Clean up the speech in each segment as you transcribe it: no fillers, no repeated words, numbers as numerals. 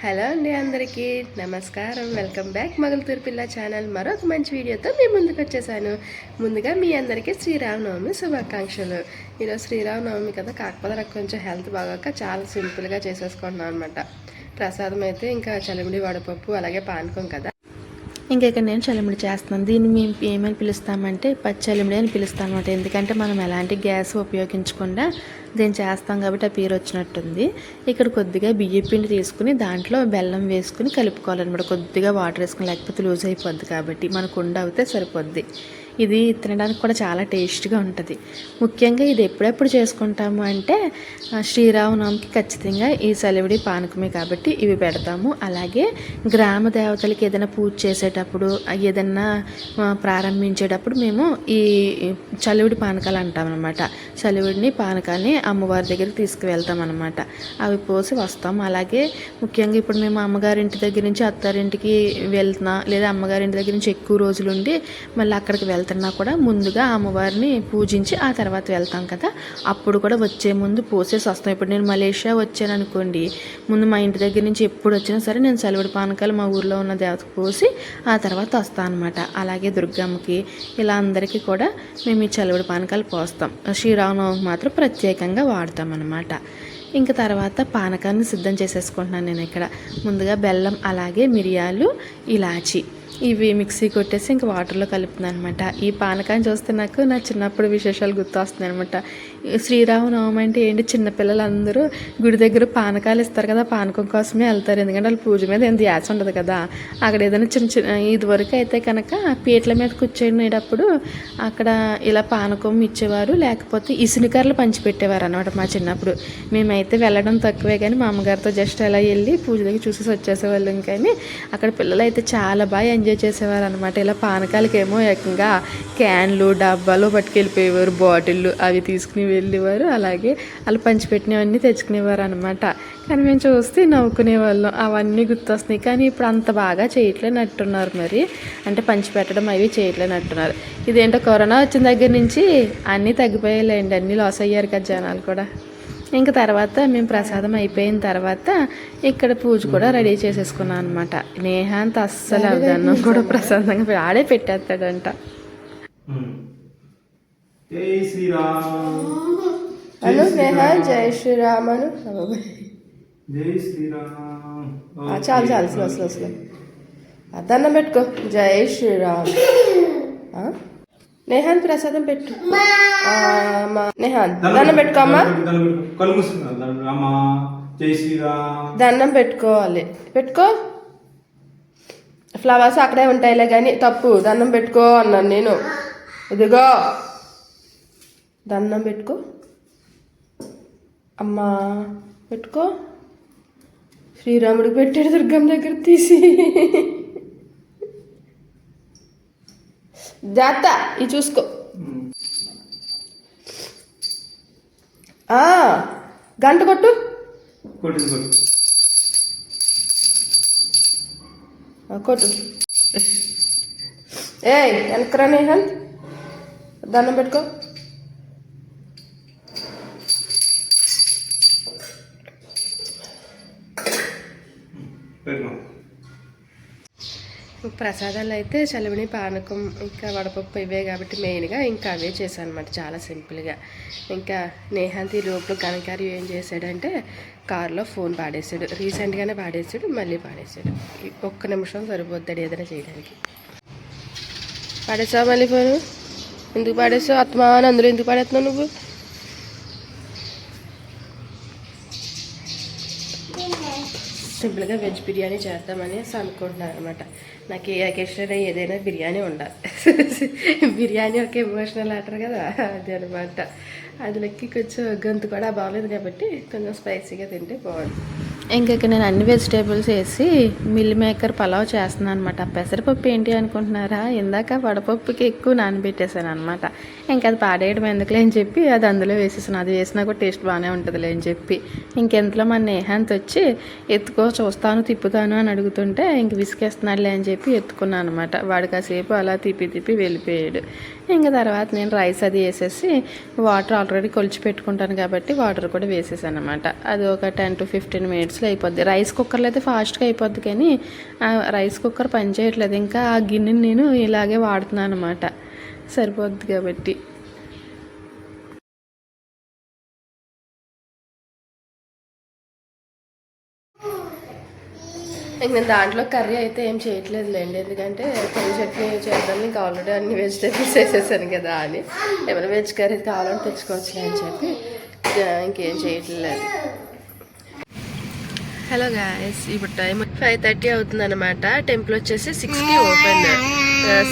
Hello అండి, అందరికీ నమస్కారం. వెల్కమ్ బ్యాక్ మొగల్తూరు పిల్ల ఛానల్. మరొక మంచి వీడియోతో మీ ముందుకు వచ్చేసాను. ముందుగా మీ అందరికీ శ్రీరామనవమి శుభాకాంక్షలు. ఈరోజు శ్రీరామనవమి కదా, కాకపోతే నాకు కొంచెం హెల్త్ బాగోక చాలా సింపుల్గా చేసేసుకుంటున్నాను అనమాట. ప్రసాదం అయితే ఇంకా చలిమిడి వడపప్పు అలాగే పానకం కదా. ఇంకా ఇక్కడ నేను చలిమిడి చేస్తున్నాను. దీన్ని మేము ఏమని పిలుస్తామంటే పచ్చలిమిడి అని పిలుస్తాం అనమాట. ఎందుకంటే మనం ఎలాంటి గ్యాస్ ఉపయోగించకుండా దీన్ని చేస్తాం కాబట్టి ఆ పేరు వచ్చినట్టుంది. ఇక్కడ కొద్దిగా బియ్యం పిండి తీసుకుని దాంట్లో బెల్లం వేసుకుని కలుపుకోవాలన్నమాట. కొద్దిగా వాటర్ వేసుకుని, లేకపోతే లూజ్ అయిపోద్ది కాబట్టి మనకు ఉండ అవుతే సరిపోద్ది. ఇది తినడానికి కూడా చాలా టేస్ట్గా ఉంటుంది. ముఖ్యంగా ఇది ఎప్పుడెప్పుడు చేసుకుంటాము అంటే శ్రీరామనవమికి ఖచ్చితంగా ఈ చలివిడి పానకమే కాబట్టి ఇవి పెడతాము. అలాగే గ్రామ దేవతలకి ఏదైనా పూజ చేసేటప్పుడు, ఏదైనా ప్రారంభించేటప్పుడు మేము ఈ చలివిడి పానకాలు అంటామన్నమాట. చలివిడిని పానకాన్ని అమ్మవారి దగ్గరికి తీసుకువెళ్తాం అనమాట. అవి పోసి వస్తాం. అలాగే ముఖ్యంగా ఇప్పుడు మేము అమ్మగారింటి దగ్గర నుంచి అత్తారింటికి వెళ్తున్నా, లేదా అమ్మగారింటి దగ్గర నుంచి ఎక్కువ రోజులుండి మళ్ళీ అక్కడికి వెళ్తున్నా కూడా ముందుగా అమ్మవారిని పూజించి ఆ తర్వాత వెళ్తాం కదా, అప్పుడు కూడా వచ్చే ముందు పోసేసి వస్తాం. ఇప్పుడు నేను మలేషియా వచ్చాను అనుకోండి, ముందు మా ఇంటి దగ్గర నుంచి ఎప్పుడు వచ్చినా సరే నేను చలివిడి పానకాలు మా ఊర్లో ఉన్న దేవతకు పోసి ఆ తర్వాత వస్తాను అనమాట. అలాగే దుర్గమ్మకి ఇలా అందరికీ కూడా మేము ఈ చలివిడి పానకాలు పోస్తాం. శ్రీరామనవమికి మాత్రం ప్రత్యేకంగా వాడతాం అన్నమాట. ఇంకా తర్వాత పానకాన్ని సిద్ధం చేసేసుకుంటున్నాను నేను ఇక్కడ. ముందుగా బెల్లం, అలాగే మిరియాలు, ఇలాచి ఇవి మిక్సీ కొట్టేసి ఇంకా వాటర్లో కలుపుతున్నాను అనమాట. ఈ పానకాన్ని చూస్తే నాకు నా చిన్నప్పుడు విశేషాలు గుర్తు వస్తున్నాయి అనమాట. శ్రీరామనవమి అంటే ఏంటి, చిన్నపిల్లలందరూ గుడి దగ్గర పానకాలు ఇస్తారు కదా, పానకం కోసమే వెళ్తారు. ఎందుకంటే వాళ్ళ పూజ మీద ఏం ధ్యాస ఉండదు కదా. అక్కడ ఏదైనా చిన్న ఇదివరకు అయితే కనుక పీటల మీద కూర్చునేటప్పుడు అక్కడ ఇలా పానకం ఇచ్చేవారు, లేకపోతే ఇసునికర్రలు పంచిపెట్టేవారు అనమాట మా చిన్నప్పుడు. మేమైతే వెళ్ళడం తక్కువే, కానీ మా అమ్మగారితో జస్ట్ అలా వెళ్ళి పూజ దగ్గర చూసేసి వచ్చేసేవాళ్ళం. కానీ అక్కడ పిల్లలు అయితే చాలా బాగా ఎంజాయ్ చేసేవారు అనమాట. ఇలా పానకాలకి ఏమో ఏకంగా క్యాన్లు, డబ్బాలు పట్టుకెళ్ళిపోయేవారు, బాటిళ్ళు అవి తీసుకుని వెళ్ళేవారు. అలాగే వాళ్ళు పంచిపెట్టినవన్నీ తెచ్చుకునేవారు అనమాట. కానీ మేము చూస్తే నవ్వుకునేవాళ్ళం. అవన్నీ గుర్తొస్తున్నాయి. కానీ ఇప్పుడు అంత బాగా చేయట్లేనట్టున్నారు. మరి అంటే పంచిపెట్టడం అవి చేయట్లేనట్టున్నారు. ఇదేంటో కరోనా వచ్చిన దగ్గర నుంచి అన్నీ తగ్గిపోయాయండి, అన్నీ లాస్ అయ్యారు కదా జనాలు కూడా. ఇంకా తర్వాత మేము ప్రసాదం అయిపోయిన తర్వాత ఇక్కడ పూజ కూడా రెడీ చేసేసుకున్నాం అనమాట. నేహాంత్ అస్సలు అన్నం కూడా ప్రసాదంగా ఆడే పెట్టేస్తాడంట. అను స్నేహ జై శ్రీరామ్ అను. చాలు చాలు, స్లో స్లో స్లో. దండం పెట్టుకో. జై శ్రీరామ్. నేహాంత్ ప్రసాదం పెట్టు. నేహాంత్ దండం పెట్టుకోమ్మా. దండం పెట్టుకోవాలి. పెట్టుకో. ఫ్లవర్స్ అక్కడే ఉంటాయిలే కానీ తప్పు. దండం పెట్టుకో అన్నాను నేను. ఇదిగో దండం పెట్టుకో అమ్మా. పెట్టుకో. శ్రీరాముడికి పెట్టాడు దుర్గమ్మ దగ్గర తీసి. జాత ఇది చూసుకో. గంట కొట్టు. కొట్టు. ఏయ్ వెనకరా నేహాంత్, దండం పెట్టుకో. ప్రసాదాలు అయితే చలివిడి, పానకం, ఇంకా వడపప్పు ఇవే కాబట్టి మెయిన్గా ఇంకా అవే చేశాను అనమాట, చాలా సింపుల్గా. ఇంకా నేహాంత్ ఈ లోపల కనకారి ఏం చేశాడంటే కారులో ఫోన్ పాడేశాడు. రీసెంట్గానే పాడేశాడు, మళ్ళీ పాడేశాడు. ఒక్క నిమిషం సరిపోతాడు ఏదైనా చేయడానికి. పాడేసావు మళ్ళీ ఫోను? ఎందుకు పాడేసావు? ఆత్మా అని అందులో ఎందుకు పాడేస్తున్నావు నువ్వు? సింపుల్గా వెజ్ బిర్యానీ చేద్దామని అనుకుంటున్నాను అనమాట. నాకు ఏ అకేషన్ ఏదైనా బిర్యానీ ఉండాలి. బిర్యానీ ఒక ఎమోషనల్ అంటారు కదా, అది అనమాట. అందులోకి కొంచెం గొంతు కూడా బాగలేదు కాబట్టి కొంచెం స్పైసీగా తింటే బాగుంది. ఇంకా నేను అన్ని వెజిటేబుల్స్ వేసి మిల్ మేకర్ పలావ్ చేస్తున్నాను అనమాట. పెసరపప్పు ఏంటి అనుకుంటున్నారా, ఇందాక వడపప్పుకి ఎక్కువ నానబెట్టేసాను అనమాట. ఇంకా అది పాడేయడం ఎందుకులే అని చెప్పి అది అందులో వేసేసాను. అది వేసినా కూడా టేస్ట్ బాగానే ఉంటుందిలే అని చెప్పి. ఇంకెంతలో మన నేహాంత్ వచ్చి ఎత్తుకో చూస్తాను తిప్పుతాను అని అడుగుతుంటే ఇంక విసికేస్తున్నాడులే అని చెప్పి ఎత్తుకున్నాను అనమాట. వాడు కాసేపు అలా తిప్పి వెళ్ళిపోయాడు. ఇంకా తర్వాత నేను రైస్ అది వేసేసి వాటర్ ఆల్రెడీ కొలిచి పెట్టుకుంటాను కాబట్టి వాటర్ కూడా వేసేసాను అనమాట. అది ఒక 10 to 15 మినిట్స్లో అయిపోద్ది. రైస్ కుక్కర్లో అయితే ఫాస్ట్గా అయిపోద్ది, కానీ రైస్ కుక్కర్ పనిచేయట్లేదు. ఇంకా ఆ గిన్నెని నేను ఇలాగే వాడుతున్నాను అనమాట, సరిపోద్ది కాబట్టి. ఇంక నేను దాంట్లో కర్రీ అయితే ఏం చేయట్లేదులేండి, ఎందుకంటే కర్రీ చట్నీ చేద్దాం, ఇంకా ఆల్రెడీ అన్ని వెజిటేబుల్స్ వేసేసాను కదా అని. ఏమైనా వెజ్ కర్రీ కావాలని తెచ్చుకోవచ్చులే అని చెప్పి ఇంకేం చేయట్లేదు. హలో గాయస్, ఇప్పుడు టైం 5:30 అవుతుంది అనమాట. టెంపుల్ వచ్చేసి 6కి ఓపెన్.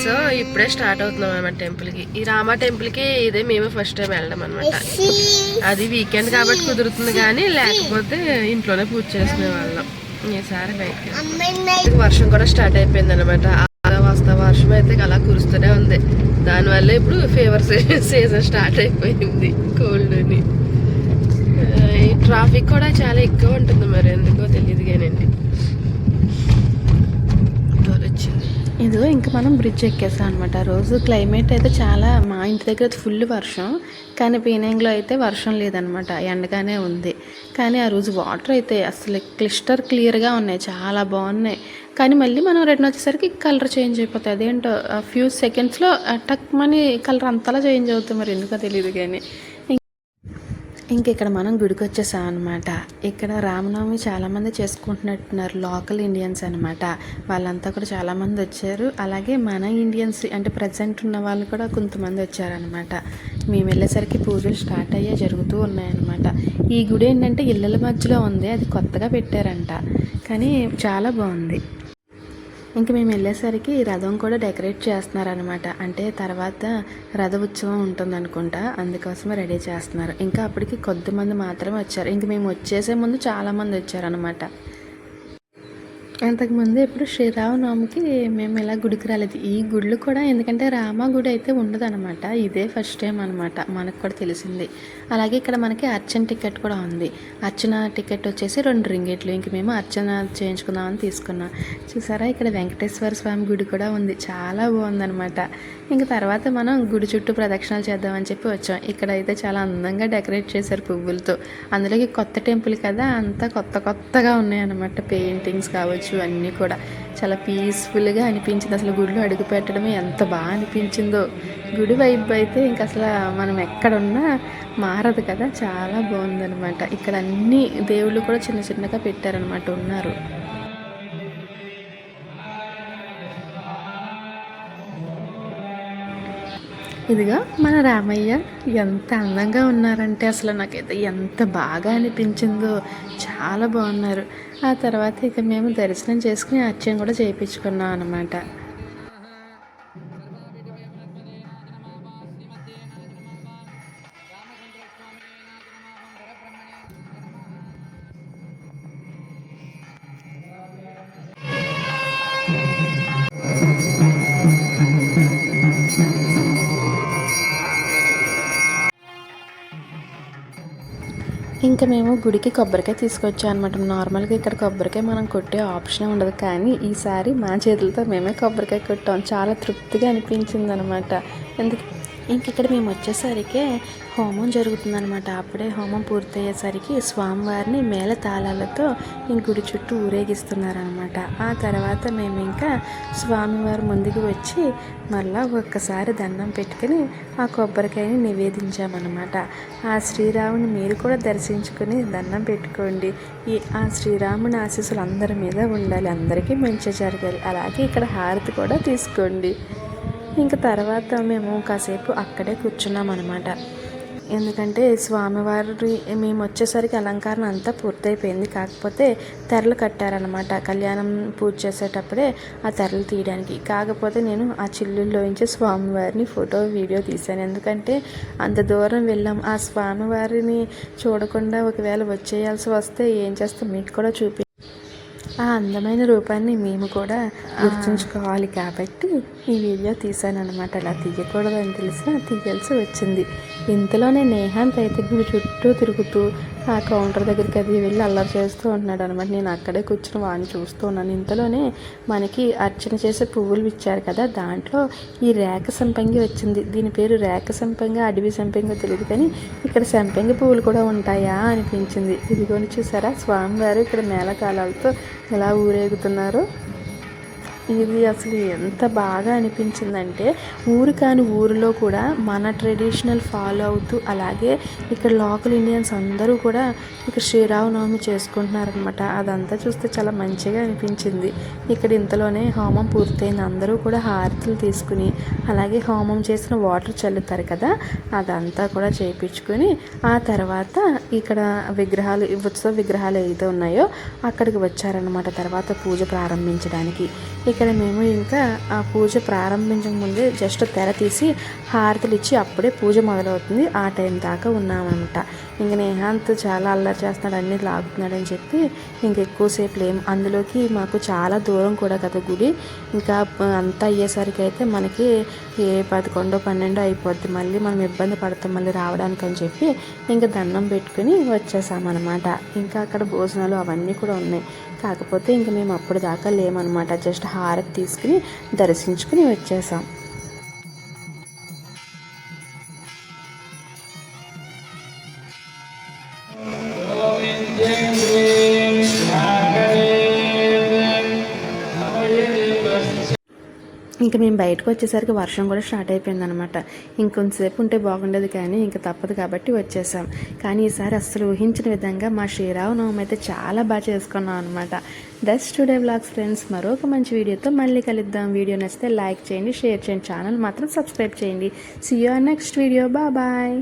సో ఇప్పుడే స్టార్ట్ అవుతున్నాం అనమాట టెంపుల్కి. ఈ రామా టెంపుల్కి ఇదే మేము ఫస్ట్ టైం వెళ్ళడం అనమాట. అది వీకెండ్ కాబట్టి కుదురుతుంది, కానీ లేకపోతే ఇంట్లోనే పూజ చేసుకునే వాళ్ళం. ఈసారి బయటకి వర్షం కూడా స్టార్ట్ అయిపోయింది అనమాట. వస్తా వర్షం అయితే అలా కురుస్తూనే ఉంది. దానివల్ల ఇప్పుడు ఫీవర్ సీజన్ స్టార్ట్ అయిపోయింది, కోల్డ్ని. ఈ ట్రాఫిక్ కూడా చాలా ఎక్కువ ఉంటుంది, మరి ఎందుకో తెలియదు కానండి. ఇదిగో ఇంకా మనం బ్రిడ్జ్ ఎక్కేసాం అనమాట. రోజు క్లైమేట్ అయితే చాలా, మా ఇంటి దగ్గర ఫుల్ వర్షం, కానీ పీనంగ్లో అయితే వర్షం లేదనమాట, ఎండగానే ఉంది. కానీ ఆ రోజు వాటర్ అయితే అసలు క్లియర్గా ఉన్నాయి, చాలా బాగున్నాయి. కానీ మళ్ళీ మనం రిటర్న్ వచ్చేసరికి కలర్ చేంజ్ అయిపోతుంది. అదేంటో ఫ్యూ సెకండ్స్లో టక్ మనీ కలర్ అంతలా చేంజ్ అవుతుంది, మరి ఎందుకో తెలియదు. కానీ ఇంక ఇక్కడ మనం గుడికి వచ్చేసాం అనమాట. ఇక్కడ రామనవమి చాలామంది చేసుకుంటున్నట్టున్నారు, లోకల్ ఇండియన్స్ అనమాట. వాళ్ళంతా కూడా చాలామంది వచ్చారు. అలాగే మన ఇండియన్స్ అంటే ప్రజెంట్ ఉన్న వాళ్ళు కూడా కొంతమంది వచ్చారనమాట. మేము వెళ్ళేసరికి పూజలు స్టార్ట్ అయ్యే జరుగుతూ ఉన్నాయన్నమాట. ఈ గుడి ఏంటంటే ఇళ్ళల మధ్యలో ఉంది, అది కొత్తగా పెట్టారంట, కానీ చాలా బాగుంది. ఇంక మేము వెళ్ళేసరికి రథం కూడా డెకరేట్ చేస్తున్నారనమాట. అంటే తర్వాత రథ ఉత్సవం ఉంటుంది అనుకుంటా, అందుకోసమే రెడీ చేస్తున్నారు. ఇంకా అప్పటికి కొద్దిమంది మాత్రమే వచ్చారు. ఇంక మేము వచ్చేసే ముందు చాలామంది వచ్చారనమాట. అంతకుముందు ఇప్పుడు శ్రీరామనవమికి మేము ఇలా గుడికి రాలేదు. ఈ గుళ్ళు కూడా, ఎందుకంటే రామ గుడి అయితే ఉండదు అనమాట, ఇదే ఫస్ట్ టైం అనమాట, మనకు కూడా తెలిసింది. అలాగే ఇక్కడ మనకి అర్చన టికెట్ కూడా ఉంది. అర్చన టికెట్ వచ్చేసి 2 రింగిట్లు. ఇంక మేము అర్చన చేయించుకుందామని తీసుకున్నాం. చూసారా, ఇక్కడ వెంకటేశ్వర స్వామి గుడి కూడా ఉంది, చాలా బాగుందనమాట. ఇంక తర్వాత మనం గుడి చుట్టూ ప్రదక్షిణాలు చేద్దామని చెప్పి వచ్చాం. ఇక్కడ అయితే చాలా అందంగా డెకరేట్ చేశారు పువ్వులతో. అందులోకి కొత్త టెంపుల్ కదా, అంతా కొత్తగా ఉన్నాయన్నమాట. పెయింటింగ్స్ కావచ్చు, అన్నీ కూడా చాలా పీస్ఫుల్గా అనిపించింది. అసలు గుడిలో అడుగు పెట్టడమే ఎంత బాగా అనిపించిందో. గుడి వైబ్ అయితే ఇంక అసలు మనం ఎక్కడున్నా మారదు కదా, చాలా బాగుందనమాట. ఇక్కడ అన్ని దేవుళ్ళు కూడా చిన్నగా పెట్టారనమాట, ఉన్నారు. ఇదిగా మన రామయ్య ఎంత అందంగా ఉన్నారంటే అసలు నాకైతే ఎంత బాగా అనిపించిందో, చాలా బాగున్నారు. ఆ తర్వాత ఇక మేము దర్శనం చేసుకుని అర్చన కూడా చేయించుకున్నాం అనమాట. ఇంకా మేము గుడికి కొబ్బరికాయ తీసుకొచ్చాం అనమాట. నార్మల్గా ఇక్కడ కొబ్బరికాయ మనం కొట్టే ఆప్షన్ ఉండదు, కానీ ఈసారి మా చేతులతో మేమే కొబ్బరికాయ కొట్టాం. చాలా తృప్తిగా అనిపించింది అనమాట. ఇంక ఇక్కడ మేము వచ్చేసరికి హోమం జరుగుతుందనమాట. అప్పుడే హోమం పూర్తయ్యేసరికి స్వామివారిని మేళ తాళాలతో ఈ గుడి చుట్టూ ఊరేగిస్తున్నారనమాట. ఆ తర్వాత మేము ఇంకా స్వామివారి ముందుకు వచ్చి మళ్ళీ ఒక్కసారి దండం పెట్టుకుని ఆ కొబ్బరికాయని నివేదించామన్నమాట. ఆ శ్రీరాముని మీరు కూడా దర్శించుకుని దండం పెట్టుకోండి. ఆ శ్రీరాముని ఆశీస్సులు అందరి మీద ఉండాలి, అందరికీ మంచి జరగాలి. అలాగే ఇక్కడ హారతి కూడా తీసుకోండి. ఇంకా తర్వాత మేము కాసేపు అక్కడే కూర్చున్నాం అనమాట. ఎందుకంటే స్వామివారి మేము వచ్చేసరికి అలంకరణ అంతా పూర్తయిపోయింది. కాకపోతే తెరలు కట్టారనమాట కళ్యాణం పూజ చేసేటప్పుడే ఆ తెరలు తీయడానికి. కాకపోతే నేను ఆ చిల్లుల్లోంచి స్వామివారిని ఫోటో వీడియో తీశాను. ఎందుకంటే అంత దూరం వెళ్ళాం, ఆ స్వామివారిని చూడకుండా ఒకవేళ వచ్చేయాల్సి వస్తే ఏం చేస్తాం, మీకు కూడా ఆ అందమైన రూపాన్ని మేము కూడా గుర్తుంచుకోవాలి కాబట్టి ఈ వీడియో తీసాను అనమాట. అలా తీయకూడదని తెలిసినా తీయాల్సి వచ్చింది. ఇంతలోనే నేహాంత్ అయితే గుడి చుట్టూ తిరుగుతూ ఆ కౌంటర్ దగ్గరికి అది వెళ్ళి అల్లరి చేస్తూ ఉంటున్నాడు అనమాట. నేను అక్కడే కూర్చుని వాడిని చూస్తూ ఉన్నాను. ఇంతలోనే మనకి అర్చన చేసే పువ్వులు ఇచ్చారు కదా, దాంట్లో ఈ రేఖ సంపంగి వచ్చింది. దీని పేరు రేఖ సంపంగి అడవి సంపంగి తెలియదు, కానీ ఇక్కడ సంపంగి పువ్వులు కూడా ఉంటాయా అనిపించింది. ఇదిగోని చూసారా, స్వామివారు ఇక్కడ మేళతాళాలతో ఎలా ఊరేగుతున్నారు. ఇది అసలు ఎంత బాగా అనిపించిందంటే, ఊరు కాని ఊరిలో కూడా మన ట్రెడిషనల్ ఫాలో అవుతూ, అలాగే ఇక్కడ లోకల్ ఇండియన్స్ అందరూ కూడా ఇక్కడ శ్రీరామనవమి చేసుకుంటున్నారనమాట. అదంతా చూస్తే చాలా మంచిగా అనిపించింది. ఇక్కడ ఇంతలోనే హోమం పూర్తయింది. అందరూ కూడా హారతులు తీసుకుని, అలాగే హోమం చేసిన వాటర్ చల్లుతారు కదా, అదంతా కూడా చేయించుకొని ఆ తర్వాత ఇక్కడ విగ్రహాలు, ఉత్సవ విగ్రహాలు ఏదైతే ఉన్నాయో అక్కడికి వచ్చారనమాట. తర్వాత పూజ ప్రారంభించడానికి ఇక్కడ మేము ఇంకా ఆ పూజ ప్రారంభించక ముందే జస్ట్ తెర తీసి హారతులు ఇచ్చి అప్పుడే పూజ మొదలవుతుంది. ఆ టైం దాకా ఉన్నామన్నమాట. ఇంక నేహాంత్ చాలా అల్లరి చేస్తున్నాడు, అన్నీ లాగుతున్నాడని చెప్పి ఇంకెక్కువసేపు లేము. అందులోకి మాకు చాలా దూరం కూడా కదా గుడి. ఇంకా అంతా అయ్యేసరికి అయితే మనకి 11, 12 అయిపోద్ది. మళ్ళీ మనం ఇబ్బంది పడతాం మళ్ళీ రావడానికి అని చెప్పి ఇంకా దండం పెట్టుకుని వచ్చేసామన్నమాట. ఇంకా అక్కడ భోజనాలు అవన్నీ కూడా ఉన్నాయి. కాకపోతే ఇంక మేము అప్పుడు దాకా లేమన్నమాట. జస్ట్ హారతి తీసుకుని దర్శించుకుని వచ్చేసాం. ఇంకా మేము బయటకు వచ్చేసరికి వర్షం కూడా స్టార్ట్ అయిపోయిందనమాట. ఇంకొంతసేపు ఉంటే బాగుండేది, కానీ ఇంకా తప్పదు కాబట్టి వచ్చేసాం. కానీ ఈసారి అస్సలు ఊహించిన విధంగా మా శ్రీరామనవమి అయితే చాలా బాగా చేసుకున్నాం అనమాట. That's today vlogs friends. మరొక మంచి వీడియోతో మళ్ళీ కలుద్దాం. వీడియో నచ్చితే లైక్ చేయండి, షేర్ చేయండి, ఛానల్ మాత్రం సబ్స్క్రైబ్ చేయండి. See you next video. Bye.